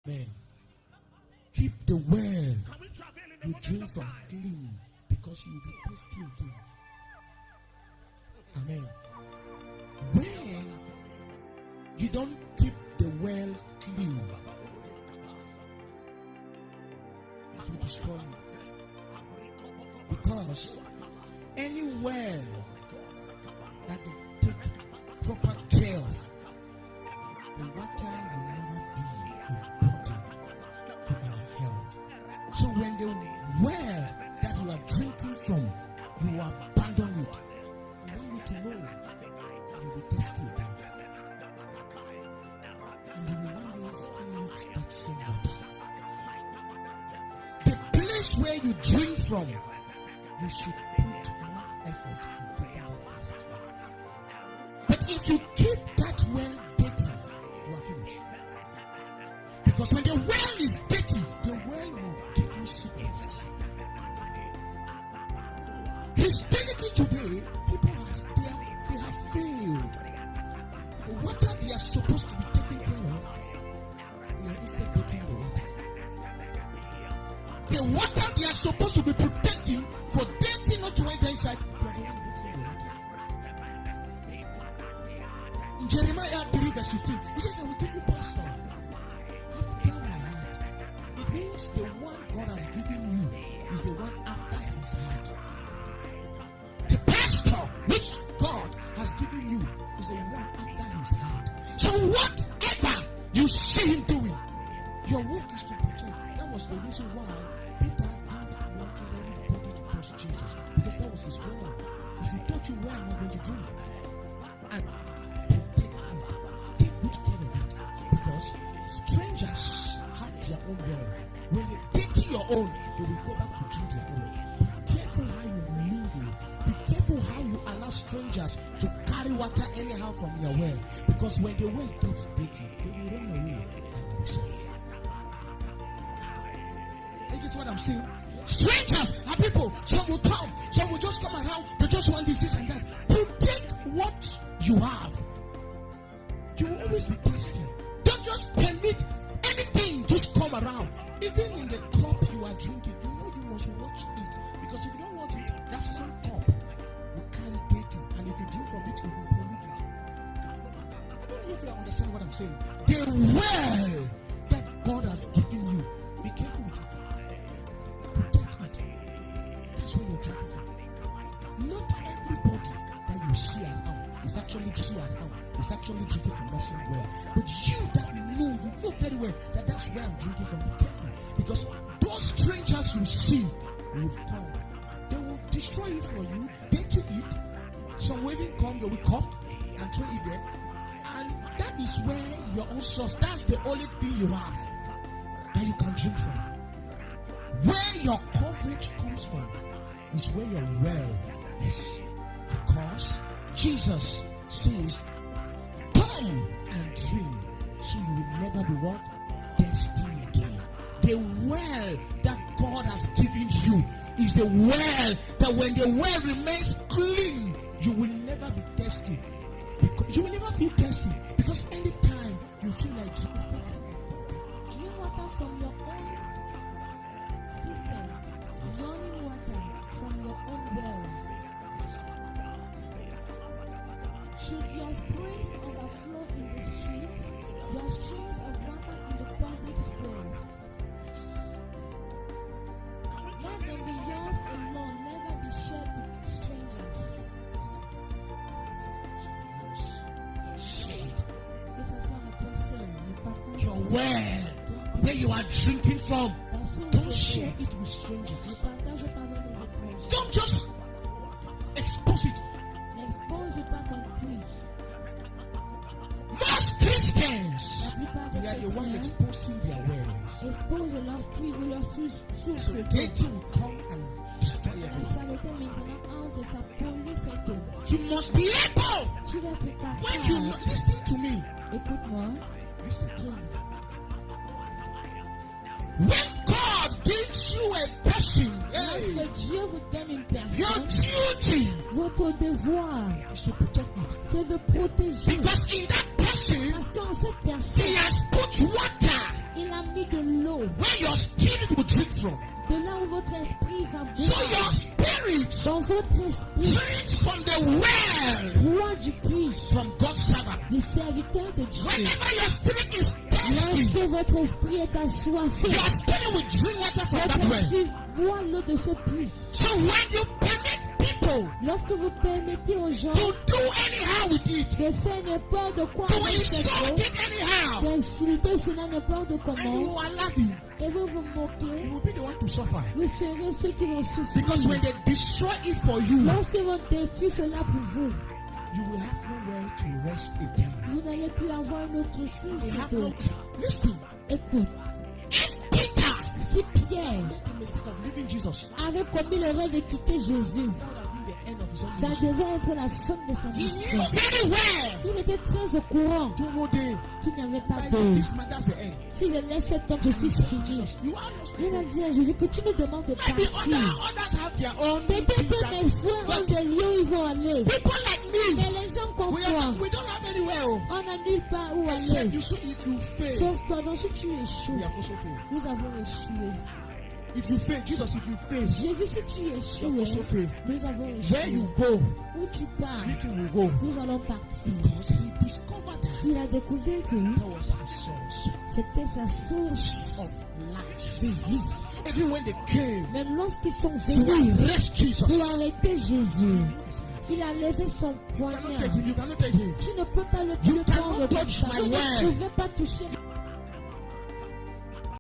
Amen. Keep the well you drink from clean, because you will be thirsty again. Amen. When you don't keep the well clean, it will destroy you. Because any well that they take proper care of, the water will never be important to our health. So when the well that you are drinking from, you abandon it, I want you to know you will be thirsty again. And you will one day still need that same water. The place where you drink from, you should put more effort in keeping that place clean. But if you keep that well dirty, you are finished. Because when the well is dirty, the well will give you sickness. Christianity today, people they have failed. The water they are supposed to be taking care of, they are instead dirtying the water. The water they are supposed to be protecting for dirty not to enter inside, they are the one dirtying the water. In Jeremiah 3 verse 15, he says, I will give you pastor after my heart. It means the one God has given you is the one after his heart. The pastor which God has given you is the one after his heart. So whatever you see him doing, your work is to protect. That was the reason why Peter didn't want anybody to touch Jesus, because that was his well. If he touch you, why am I going to drink? And protect it. Take good care of it. Because strangers have their own well. When they dirty your own, they will go back to drink their own. Be careful how you mingle. Be careful how you allow strangers to carry water anyhow from your well. Because when the well gets dirty, they will run away and you will suffer. You get what I'm saying? Strangers are people. Some will come, some will just come around. They just want this and that. Protect what you have. You will always be thirsty. Don't just permit anything just come around. Even in the cup you are drinking, you know you must watch it. Because if you don't watch it, that same cup will carry dirty. And if you drink from it, it will pollute you. I don't know if you understand what I'm saying. The well that God has given you, be careful with it. Protect it. That's what you're drinking from. Not everybody that you see around is actually drinking from that same well. But you that know, you know very well that that's where I'm drinking from. Be careful. Because those strangers you see will come. They will destroy it for you, dirty it. Some will even come, they will cough and throw it there. And that is where your own source, that's the only thing you have that you can drink from. Where your coverage comes from is where your well is. Because Jesus says, come and drink, so you will never be what? Thirsty again. The well that God has given you is the well that when the well remains clean, you will never be thirsty. Because you will never feel thirsty. Because anytime you feel like drinking, drink water from your own system. Yes. Running water from your own well. yes. Should your springs overflow in the streets, your streams of water in the public squares, let them be yours alone, never be shared with strangers. Shade. Que ce soit avec toi seul, ne partage Your well, where you are drinking from, ta source don't de share vie. it with Ne strangers. partage pas avec les étrangers. Don't just expose it. N'expose pas ton puits. Most Christians, La plupart des they are the one chrétiens exposing their wells. exposent leur puits ou leur source So d'eau. dirty will come and destroy La everything. saleté maintenant entre, ça pollue cette eau. You must be able. Tu dois être When you capable. listen to me, Écoute-moi. listen. Dieu, When God gives you a person, lorsque Dieu vous donne une your personne, duty votre devoir, is to protect it. c'est de protéger. Because in that person, Parce qu'en cette He personne, has put water Il a mis de l'eau. where your spirit will drink from. De là où votre esprit va So boire. your spirit Dans votre esprit, drinks from the well boit du puits from God's servant. du serviteur de Dieu. Whenever your spirit is thirsty, Lorsque votre esprit est assoiffé, your spirit will drink water from that votre well. esprit boit l'eau de ce puits. So when you permit people Lorsque vous permettez aux gens to do anyhow with it, de faire n'importe quoi to avec cette eau, insult it anyhow, d'insulter cela n'importe and comment, you allow him, et vous vous you moquez, will be the one to suffer. vous serez ceux qui vont Because souffrir. when they destroy it for you, Lorsqu'ils vont détruire cela pour vous, you will have nowhere to rest again. vous n'allez plus avoir une autre You source have d'eau. no. Listen, Écoute, if Peter si Pierre made the mistake of leaving Jesus, avait commis l'erreur de quitter Jésus, that would have been the end of his own ça ministry. devait être la fin de sa He mission. knew very well. Il était très au courant Don't know day. qu'il n'y avait pas By d'eau. this man, that's the end. Si je laisse cet homme, je suis fini. Jesus, you are lost. Il a dit à Jésus que tu nous demandes de Maybe partir. others have their own Peut-être things que that- mes frères ont but des lieux où ils vont aller. people like me, Mais les gens comme we toi, don't have anywhere. Oh. on n'a nulle part où Except aller. you, so if you fail, Sauf toi, donc si tu we échoues, have also failed. nous avons échoué. If you fail, Jesus, if you fail, Jésus, si tu we have échoues, also failed. nous avons Where échoué. you go, Où tu pars, you too will go. nous allons partir. Because he discovered that Il a découvert que that was our source c'était sa source of life. de vie. Even when they came Même lorsqu'ils sont to venus arrest Jesus, pour arrêter Jésus, il a levé son you cannot poignard. take him. You cannot take him. Tu ne peux pas le You prendre cannot comme touch ça. my Tu word. ne pouvais pas toucher